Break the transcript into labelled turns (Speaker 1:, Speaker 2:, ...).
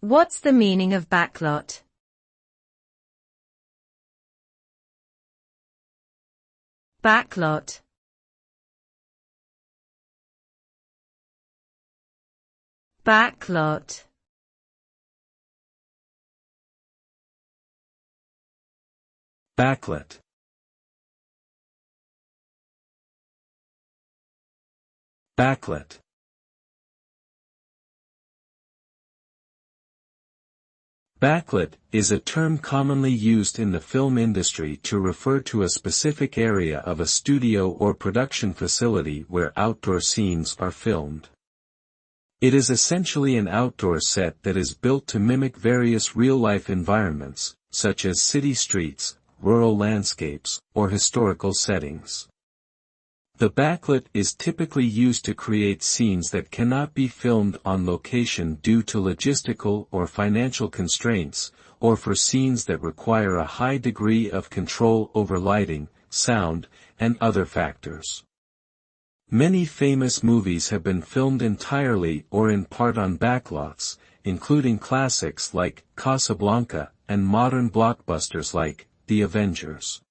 Speaker 1: What's the meaning of backlot? Backlot. Backlot.
Speaker 2: Backlit. Backlit. Backlit is a term commonly used in the film industry to refer to a specific area of a studio or production facility where outdoor scenes are filmed. It is essentially an outdoor set that is built to mimic various real-life environments, such as city streets, rural landscapes, or historical settings. The backlit is typically used to create scenes that cannot be filmed on location due to logistical or financial constraints, or for scenes that require a high degree of control over lighting, sound, and other factors. Many famous movies have been filmed entirely or in part on backlots, including classics like Casablanca and modern blockbusters like The Avengers.